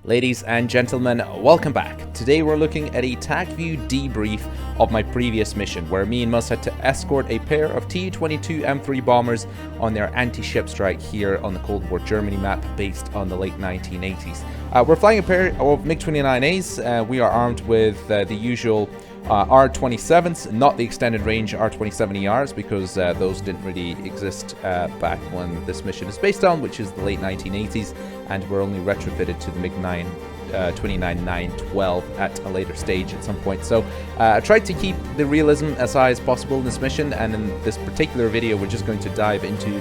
Ladies and gentlemen, welcome back. Today we're looking at a Tacview debrief of my previous mission, where me and Muzz had to escort a pair of Tu-22 M3 bombers on their anti-ship strike here on the Cold War Germany map based on the late 1980s. We're flying a pair of MiG-29As. We are armed with the usual R27s, not the extended range R27ERs, because those didn't really exist back when this mission is based on, which is the late 1980s, and were only retrofitted to the MiG-29 at a later stage at some point. So I tried to keep the realism as high as possible in this mission, and in this particular video we're just going to dive into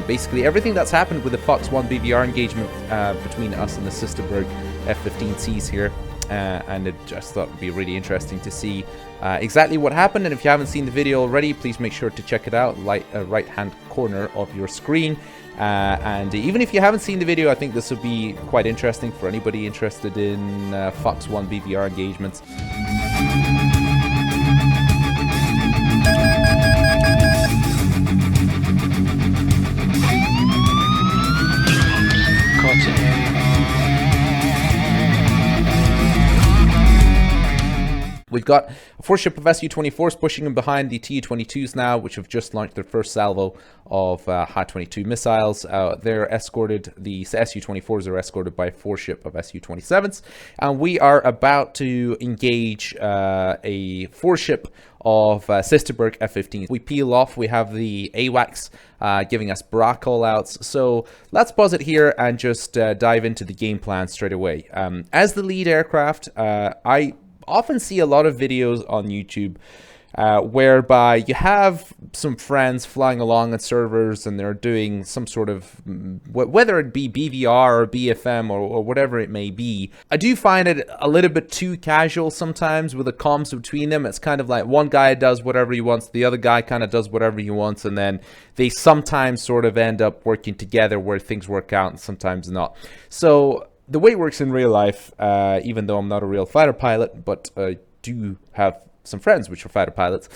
basically everything that's happened with the FOX-1 BVR engagement between us and the Sisterberg F-15Cs here. And it just thought it would be really interesting to see exactly what happened. And if you haven't seen the video already, please make sure to check it out, right hand corner of your screen. And even if you haven't seen the video, I think this would be quite interesting for anybody interested in FOX-1 BVR engagements. We've got a 4-ship of Su-24s pushing in behind the Tu-22s now, which have just launched their first salvo of Ha-22 missiles. They're escorted, the Su-24s are escorted by a 4-ship of Su-27s, and we are about to engage a 4-ship of Sisterberg F-15s. We peel off, we have the AWACS giving us bra callouts, so let's pause it here and just dive into the game plan straight away. As the lead aircraft, I often see a lot of videos on YouTube whereby you have some friends flying along at servers and they're doing some sort of, whether it be BVR or BFM or whatever it may be. I do find it a little bit too casual sometimes with the comms between them. It's kind of like one guy does whatever he wants, the other guy kind of does whatever he wants, and then they sometimes sort of end up working together where things work out and sometimes not. So the way it works in real life, even though I'm not a real fighter pilot, but I do have some friends which are fighter pilots,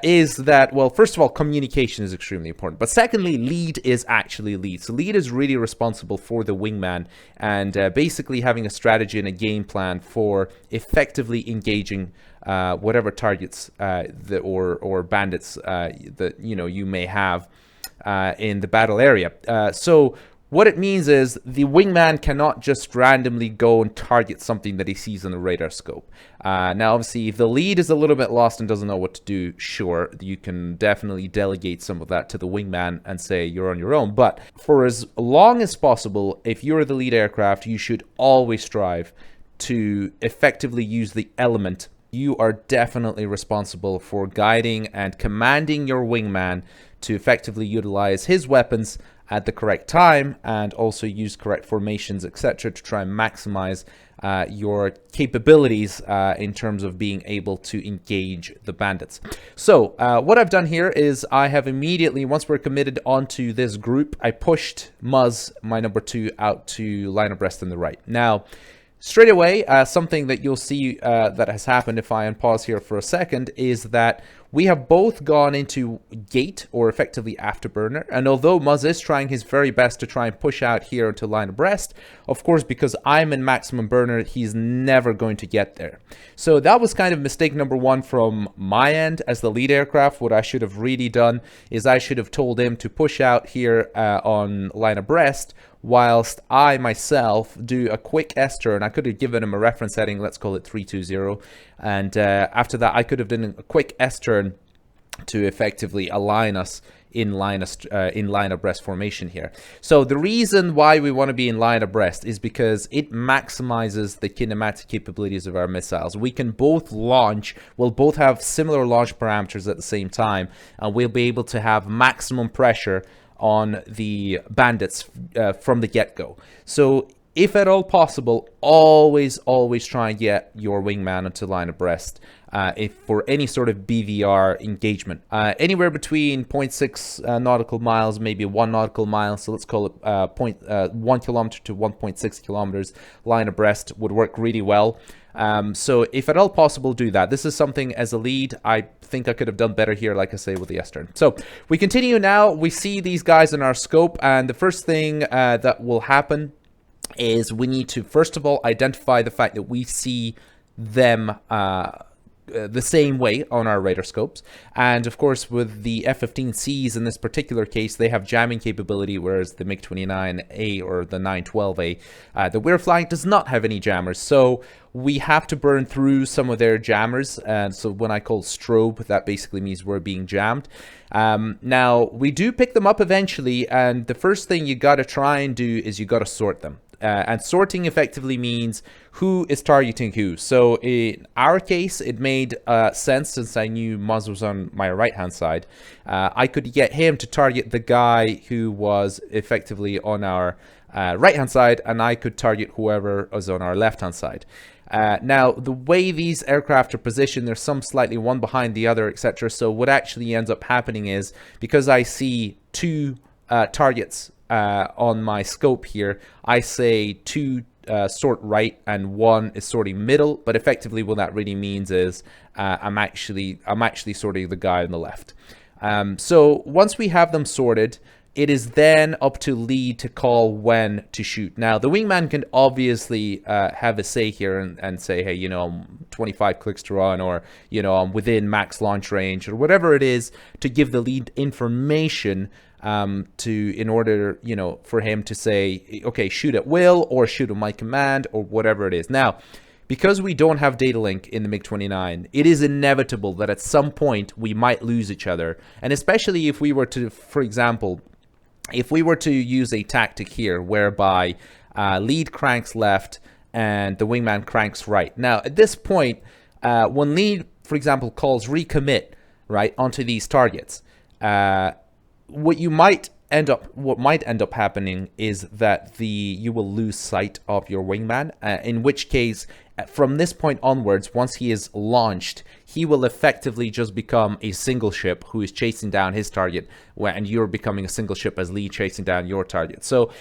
is that, well, first of all, communication is extremely important. But secondly, lead is actually lead. So lead is really responsible for the wingman and basically having a strategy and a game plan for effectively engaging whatever targets or bandits that you may have in the battle area. So what it means is the wingman cannot just randomly go and target something that he sees on the radar scope. Now, obviously, if the lead is a little bit lost and doesn't know what to do, sure, you can definitely delegate some of that to the wingman and say you're on your own. But for as long as possible, if you're the lead aircraft, you should always strive to effectively use the element. You are definitely responsible for guiding and commanding your wingman to effectively utilize his weapons at the correct time and also use correct formations, etc., to try and maximize your capabilities in terms of being able to engage the bandits. So what I've done here is I have immediately, once we're committed onto this group, I pushed Muzz, my number 2, out to line abreast on the right. Now, straight away, something that you'll see that has happened if I unpause here for a second is that we have both gone into gate, or effectively afterburner, and although Muzz is trying his very best to try and push out here to line abreast, of course, because I'm in maximum burner, he's never going to get there. So that was kind of mistake number 1 from my end as the lead aircraft. What I should have really done is I should have told him to push out here on line abreast, whilst I myself do a quick S-turn. I could have given him a reference heading, let's call it 320, and after that I could have done a quick S-turn to effectively align us in line abreast formation here. So the reason why we want to be in line abreast is because it maximizes the kinematic capabilities of our missiles. We can both launch, we'll both have similar launch parameters at the same time, and we'll be able to have maximum pressure on the bandits from the get-go. So if at all possible, always try and get your wingman onto line abreast if for any sort of BVR engagement. Anywhere between 0.6 nautical miles, maybe 1 nautical mile, so let's call it 1 kilometer to 1.6 kilometers line abreast would work really well. So if at all possible, do that. This is something as a lead, I think I could have done better here, like I say, with the S-turn. So we continue now. We see these guys in our scope, and the first thing that will happen is we need to, first of all, identify the fact that we see them the same way on our radar scopes. And of course, with the F-15Cs in this particular case, they have jamming capability, whereas the MiG-29A or the 912A that we're flying does not have any jammers. So we have to burn through some of their jammers. And so when I call strobe, that basically means we're being jammed. Now, we do pick them up eventually, and the first thing you got to try and do is you got to sort them. And sorting effectively means who is targeting who. So in our case, it made sense since I knew Muzz was on my right-hand side. I could get him to target the guy who was effectively on our right-hand side, and I could target whoever was on our left-hand side. Now, the way these aircraft are positioned, there's some slightly one behind the other, etc. So what actually ends up happening is, because I see two targets on my scope here, I say two sort right and one is sorting middle, but effectively what that really means is I'm actually sorting the guy on the left. So once we have them sorted, it is then up to lead to call when to shoot. Now, the wingman can obviously have a say here and say, hey, you know, I'm 25 clicks to run, or, you know, I'm within max launch range, or whatever it is, to give the lead information in order, you know, for him to say, okay, shoot at will, or shoot at my command, or whatever it is. Now, because we don't have data link in the MiG-29, it is inevitable that at some point we might lose each other. And especially if we were to, for example, if we were to use a tactic here whereby lead cranks left and the wingman cranks right. Now, at this point, when lead, for example, calls recommit, right, onto these targets, what might end up happening is that you will lose sight of your wingman, in which case, from this point onwards, once he is launched, he will effectively just become a single ship who is chasing down his target, and you're becoming a single ship as lead chasing down your target. So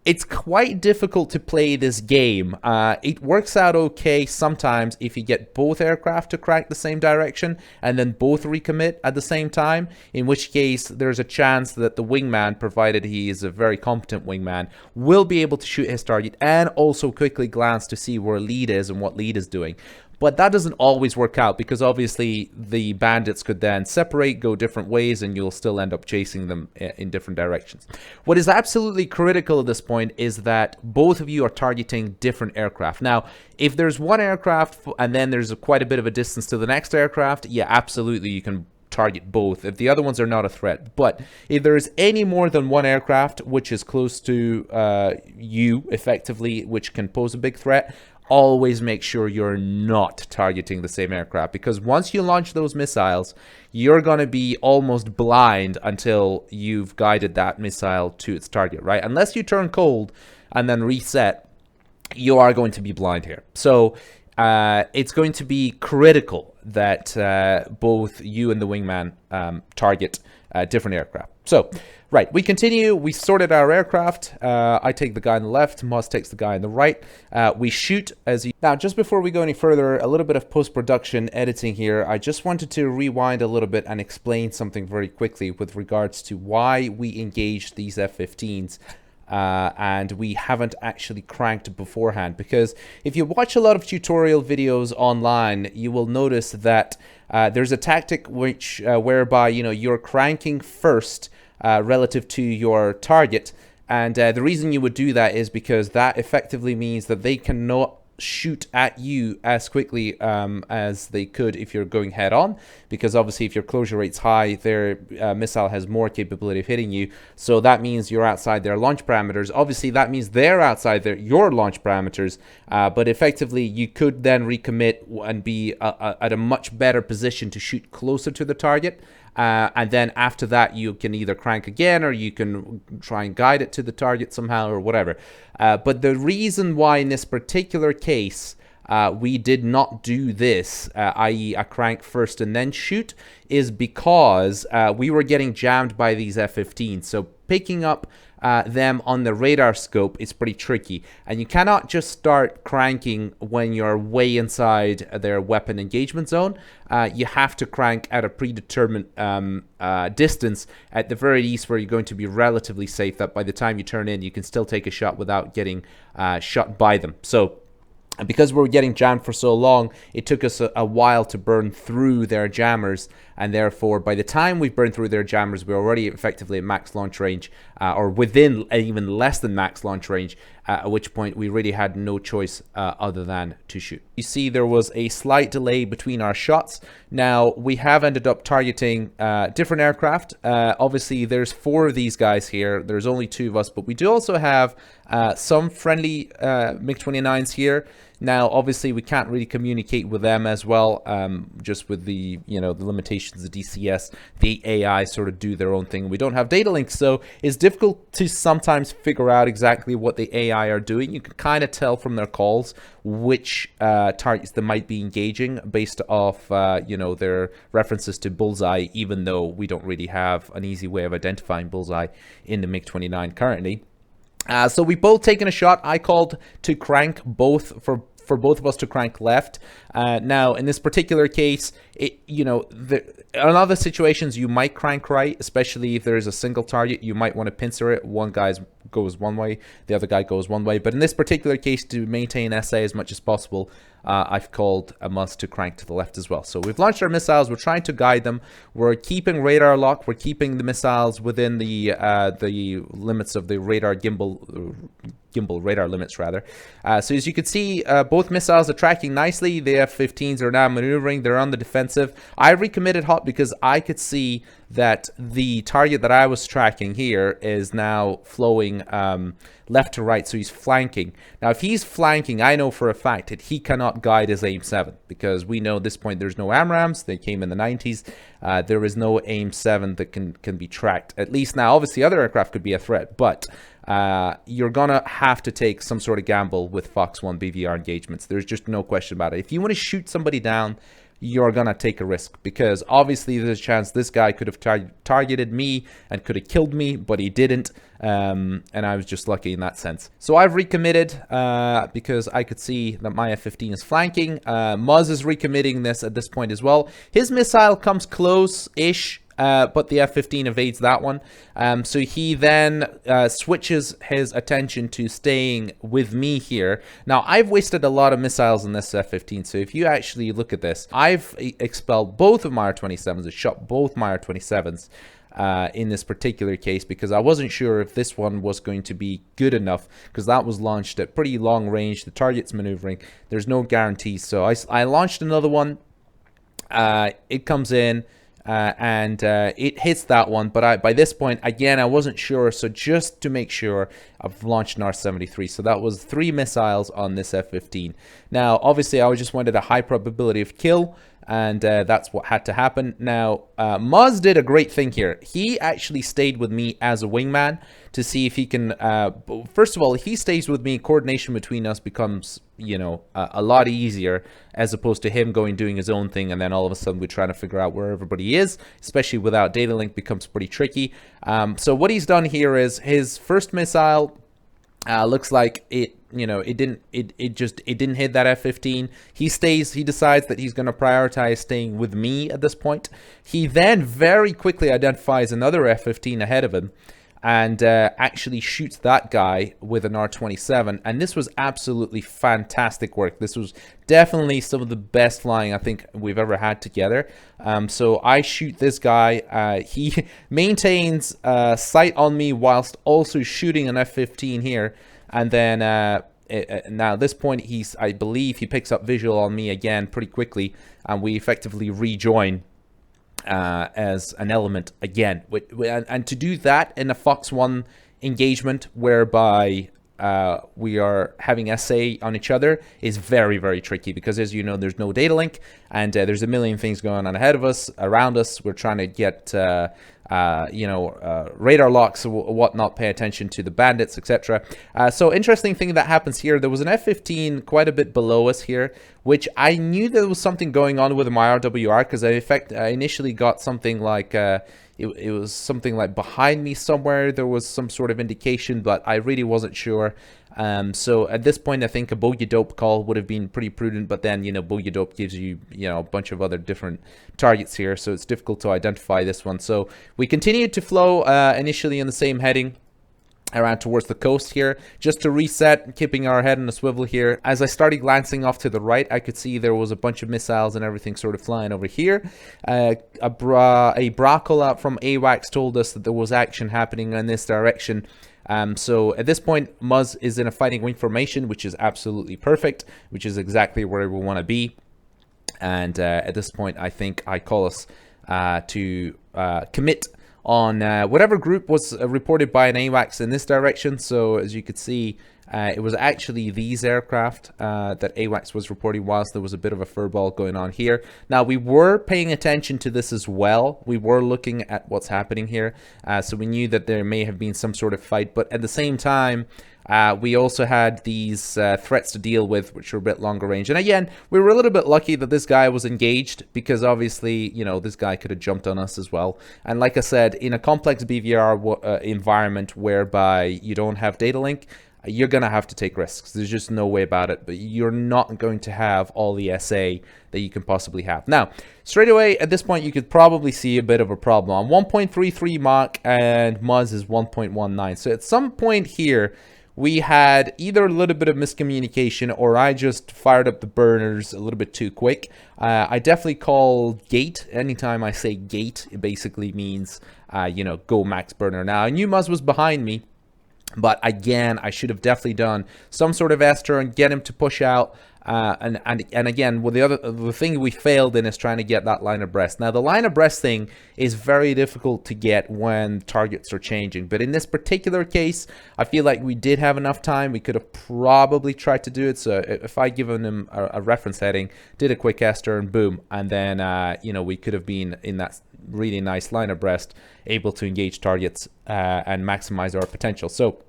it's quite difficult to play this game. It works out okay sometimes if you get both aircraft to crank the same direction and then both recommit at the same time, in which case there's a chance that the wingman, provided he is a very competent wingman, will be able to shoot his target and also quickly glance to see where lead is and what lead is doing. But that doesn't always work out, because obviously the bandits could then separate, go different ways, and you'll still end up chasing them in different directions. What is absolutely critical at this point is that both of you are targeting different aircraft. Now, if there's one aircraft and then there's quite a bit of a distance to the next aircraft, yeah, absolutely, you can target both if the other ones are not a threat. But if there is any more than one aircraft which is close to you, effectively, which can pose a big threat, always make sure you're not targeting the same aircraft, because once you launch those missiles, you're going to be almost blind until you've guided that missile to its target, right? Unless you turn cold and then reset, you are going to be blind here. So it's going to be critical that both you and the wingman target different aircraft. So, right, we continue. We sorted our aircraft. I take the guy on the left. Muzz takes the guy on the right. We shoot as you... Now, just before we go any further, a little bit of post-production editing here. I just wanted to rewind a little bit and explain something very quickly with regards to why we engaged these F-15s. And we haven't actually cranked beforehand, because if you watch a lot of tutorial videos online, you will notice that there's a tactic whereby, you know, you're cranking first relative to your target, and the reason you would do that is because that effectively means that they cannot shoot at you as quickly as they could if you're going head on, because obviously if your closure rate's high, their missile has more capability of hitting you. So that means you're outside their launch parameters. Obviously that means they're outside your launch parameters, but effectively you could then recommit and be at a much better position to shoot closer to the target. And then after that, you can either crank again, or you can try and guide it to the target somehow, or whatever. But the reason why in this particular case we did not do this, i.e. a crank first and then shoot, is because we were getting jammed by these F-15s. So picking up them on the radar scope is pretty tricky, and you cannot just start cranking when you're way inside their weapon engagement zone. You have to crank at a predetermined distance, at the very least, where you're going to be relatively safe, that by the time you turn in, you can still take a shot without getting shot by them. So because we were getting jammed for so long, it took us a while to burn through their jammers, and therefore by the time we burned through their jammers, we were already effectively at max launch range, or within even less than max launch range, at which point we really had no choice other than to shoot. You see there was a slight delay between our shots. Now we have ended up targeting different aircraft. Obviously there's 4 of these guys here, there's only 2 of us, but we do also have some friendly MiG-29s here. Now, obviously, we can't really communicate with them as well, just with the, the limitations of DCS. The AI sort of do their own thing. We don't have data links, so it's difficult to sometimes figure out exactly what the AI are doing. You can kind of tell from their calls which targets they might be engaging based off, their references to bullseye, even though we don't really have an easy way of identifying bullseye in the MiG-29 currently. So we both taken a shot. I called to crank both for both of us to crank left. Now, in this particular case, in other situations, you might crank right, especially if there is a single target. You might want to pincer it. One guy goes one way, the other guy goes one way. But in this particular case, to maintain SA as much as possible, I've called a must to crank to the left as well. So we've launched our missiles. We're trying to guide them. We're keeping radar lock. We're keeping the missiles within the limits of the radar gimbal radar limits, rather. So as you can see, both missiles are tracking nicely. The F-15s are now maneuvering. They're on the defensive. I recommitted hot because I could see that the target that I was tracking here is now flowing left to right, so he's flanking. Now, if he's flanking, I know for a fact that he cannot guide his AIM-7, because we know at this point there's no AMRAAMs. They came in the 90s. There is no AIM-7 that can be tracked. At least now, obviously, other aircraft could be a threat, but you're gonna have to take some sort of gamble with FOX-1 BVR engagements. There's just no question about it. If you want to shoot somebody down, you're gonna take a risk, because obviously there's a chance this guy could have targeted me and could have killed me, but he didn't, and I was just lucky in that sense. So I've recommitted because I could see that my F-15 is flanking. Muzz is recommitting this at this point as well. His missile comes close-ish, but the F-15 evades that one. So he then switches his attention to staying with me here. Now, I've wasted a lot of missiles on this F-15, so if you actually look at this, I've expelled both of my R-27s. I shot both my R-27s in this particular case, because I wasn't sure if this one was going to be good enough, because that was launched at pretty long range. The target's maneuvering. There's no guarantees. So I launched another one. It comes in. And it hits that one, but by this point, again, I wasn't sure, so just to make sure, I've launched an R-73. So that was 3 missiles on this F-15. Now, obviously, I just wanted a high probability of kill, and that's what had to happen. Now, Muzz did a great thing here. He actually stayed with me as a wingman to see if he can, first of all, if he stays with me, coordination between us becomes, a lot easier, as opposed to him doing his own thing, and then all of a sudden we're trying to figure out where everybody is, especially without data link, becomes pretty tricky. So what he's done here is his first missile looks like it didn't hit that F-15. He decides that he's going to prioritize staying with me at this point. He then very quickly identifies another F-15 ahead of him, and actually shoots that guy with an R-27. And this was absolutely fantastic work. This was definitely some of the best flying I think we've ever had together. So I shoot this guy. He maintains sight on me whilst also shooting an F-15 here. And then now at this point, I believe he picks up visual on me again pretty quickly, and we effectively rejoin as an element again. And to do that in a FOX-1 engagement whereby we are having SA on each other is very, very tricky, because as you know, there's no data link, and there's a million things going on ahead of us, around us. We're trying to get radar locks or whatnot, pay attention to the bandits, etc. So interesting thing that happens here, there was an F-15 quite a bit below us here, which I knew there was something going on with my RWR, because I initially got something like it was something like behind me somewhere. There was some sort of indication, but I really wasn't sure. So at this point, I think a bogey dope call would have been pretty prudent, but then, bogey dope gives you, a bunch of other different targets here, so it's difficult to identify this one. So we continued to flow initially in the same heading around towards the coast here, just to reset, keeping our head on a swivel here. As I started glancing off to the right, I could see there was a bunch of missiles and everything sort of flying over here. A bra call out from AWACS told us that there was action happening in this direction. So at this point, Muzz is in a fighting wing formation, which is absolutely perfect, which is exactly where we want to be. And at this point, I think I call us to commit on whatever group was reported by an AWACS in this direction. So as you could see, it was actually these aircraft that AWACS was reporting, whilst there was a bit of a furball going on here. Now, we were paying attention to this as well. We were looking at what's happening here. So we knew that there may have been some sort of fight, but at the same time, we also had these threats to deal with, which were a bit longer range. And again, we were a little bit lucky that this guy was engaged, because obviously, this guy could have jumped on us as well. And like I said, in a complex BVR environment whereby you don't have data link, you're going to have to take risks. There's just no way about it. But you're not going to have all the SA that you can possibly have. Now, straight away, at this point, you could probably see a bit of a problem. On 1.33 Mach and Muzz is 1.19. So at some point here, we had either a little bit of miscommunication, or I just fired up the burners a little bit too quick. I definitely call gate. Anytime I say gate, it basically means, go max burner. Now, I knew Muzz was behind me, but again, I should have definitely done some sort of S-turn, get him to push out. And again, well, the thing we failed in is trying to get that line abreast. Now, the line abreast thing is very difficult to get when targets are changing. But in this particular case, I feel like we did have enough time. We could have probably tried to do it. So if I given him a reference heading, did a quick S-turn, boom, and then we could have been in that really nice line abreast, able to engage targets and maximize our potential. So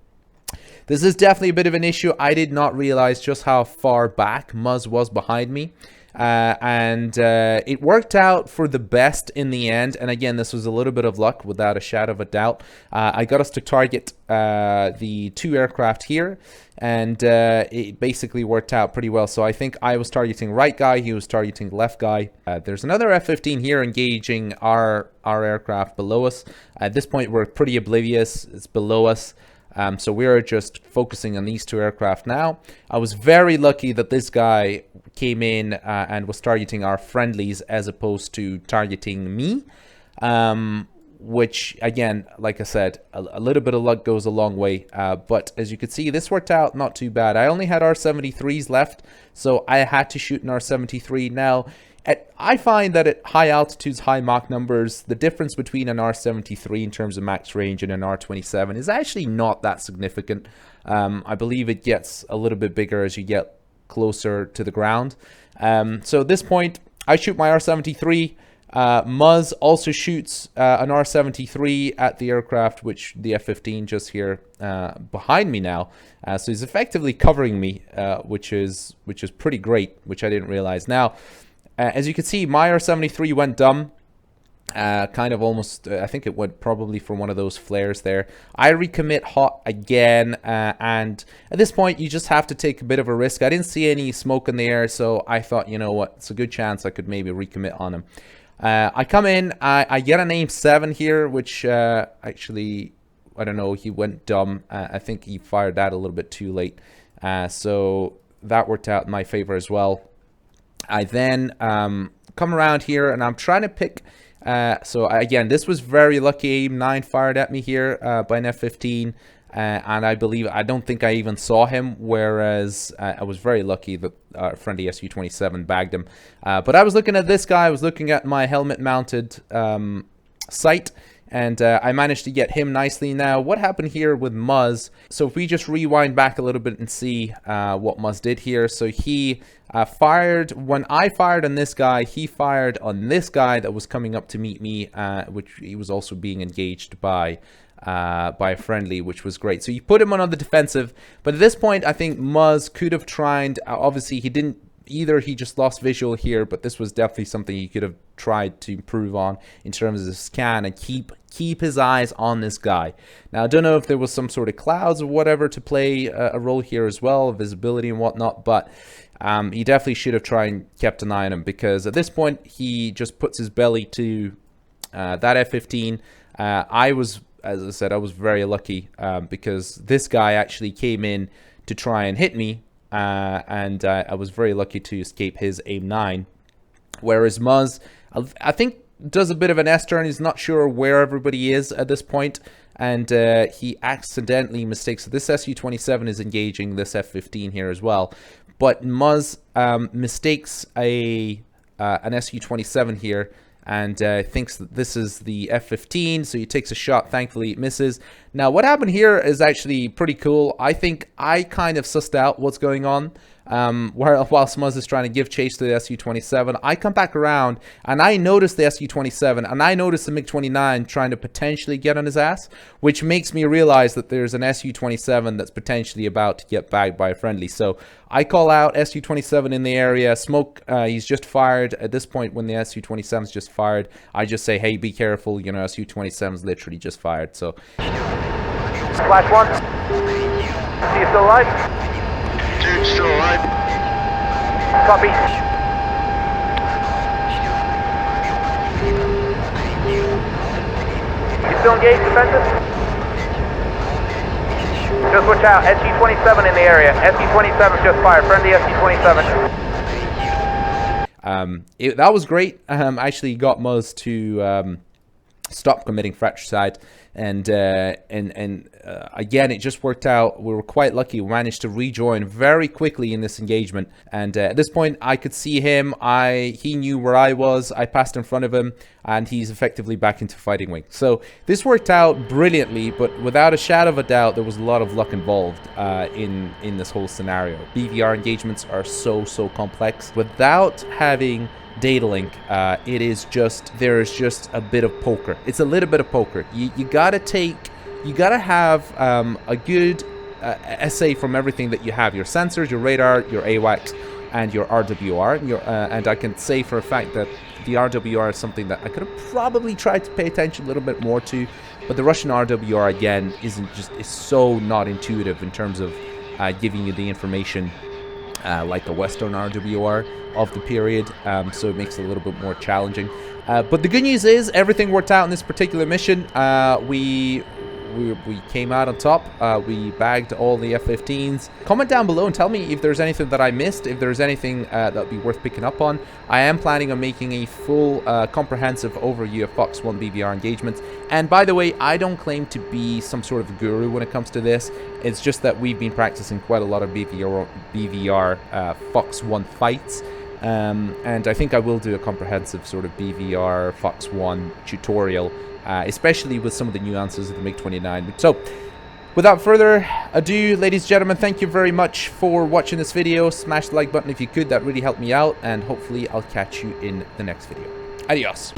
this is definitely a bit of an issue. I did not realize just how far back Muzz was behind me. And it worked out for the best in the end. And again, this was a little bit of luck, without a shadow of a doubt. I got us to target the two aircraft here, and it basically worked out pretty well. So I think I was targeting right guy, he was targeting left guy. There's another F-15 here engaging our aircraft below us. At this point, we're pretty oblivious. It's below us. So we're just focusing on these two aircraft now. I was very lucky that this guy came in and was targeting our friendlies as opposed to targeting me. Which, again, like I said, a little bit of luck goes a long way. But as you can see, this worked out not too bad. I only had R-73s left, so I had to shoot an R-73. Now, I find that at high altitudes, high Mach numbers, the difference between an R-73 in terms of max range and an R-27 is actually not that significant. I believe it gets a little bit bigger as you get closer to the ground. So at this point, I shoot my R-73. Muzz also shoots an R-73 at the aircraft, which the F-15 just here behind me now. So he's effectively covering me, which is pretty great, which I didn't realize. Now, as you can see, my R-73 went dumb. Kind of almost, I think it went probably for one of those flares there. I recommit hot again, and at this point, you just have to take a bit of a risk. I didn't see any smoke in the air, so I thought, you know what, it's a good chance I could maybe recommit on him. I come in, I get an aim-7 here, which actually, I don't know, he went dumb. I think he fired that a little bit too late. So that worked out in my favor as well. I then come around here, and I'm trying to pick... so again, this was very lucky. Aim-9 fired at me here by an F-15. And I don't think I even saw him, whereas I was very lucky that our friendly Su-27 bagged him. But I was looking at this guy, I was looking at my helmet-mounted sight, and I managed to get him nicely. Now, what happened here with Muzz? So if we just rewind back a little bit and see what Muzz did here. So he fired, when I fired on this guy, he fired on this guy that was coming up to meet me, which he was also being engaged by a friendly, which was great. So you put him on the defensive, but at this point, I think Muzz could have tried, obviously he didn't, either he just lost visual here, but this was definitely something he could have tried to improve on in terms of the scan and keep his eyes on this guy. Now, I don't know if there was some sort of clouds or whatever to play a role here as well, visibility and whatnot, but he definitely should have tried and kept an eye on him, because at this point, he just puts his belly to that F-15. I was, as I said, I was very lucky because this guy actually came in to try and hit me, and I was very lucky to escape his aim-9. Whereas Muzz, I think, does a bit of an S-turn. He's not sure where everybody is at this point, and he accidentally mistakes. So this Su-27 is engaging this F-15 here as well, but Muzz mistakes an Su-27 here, and thinks that this is the F-15, so he takes a shot. Thankfully, it misses. Now, what happened here is actually pretty cool. I think I kind of sussed out what's going on. Whilst Muzz is trying to give chase to the Su-27, I come back around, and I notice the Su-27, and I notice the MiG-29 trying to potentially get on his ass, which makes me realize that there's an Su-27 that's potentially about to get bagged by a friendly. So I call out Su-27 in the area, smoke, he's just fired. At this point, when the Su-27's just fired, I just say, hey, be careful, you know, Su-27's literally just fired. So Flash 1, see you still alive? Dude, still alive. Copy. You still engaged, defensive? Just watch out, Su-27 in the area. Su-27 just fired, friendly Su-27. That was great. Actually got Muzz to stop committing fratricide, and again, it just worked out. We were quite lucky. We managed to rejoin very quickly in this engagement, and at this point I could see him. He knew where I was. I passed in front of him, and he's effectively back into fighting wing. So this worked out brilliantly, but without a shadow of a doubt, there was a lot of luck involved in this whole scenario. BVR engagements are so complex. Without having data link, there is just a bit of poker. It's a little bit of poker. You gotta have a good essay from everything that you have: your sensors, your radar, your AWACS, and your RWR. And I can say for a fact that the RWR is something that I could have probably tried to pay attention a little bit more to, but the Russian RWR again is so not intuitive in terms of giving you the information like the Western RWR of the period, so it makes it a little bit more challenging. But the good news is everything worked out in this particular mission. We came out on top. We bagged all the F-15s. Comment down below and tell me if there's anything that I missed, if there's anything that would be worth picking up on. I am planning on making a full comprehensive overview of FOX-1 BVR engagements. And by the way, I don't claim to be some sort of guru when it comes to this. It's just that we've been practicing quite a lot of BVR FOX-1 fights. And I think I will do a comprehensive sort of BVR FOX-1 tutorial, especially with some of the nuances of the MiG-29. So, without further ado, ladies and gentlemen, thank you very much for watching this video. Smash the like button if you could, that really helped me out, and hopefully I'll catch you in the next video. Adios.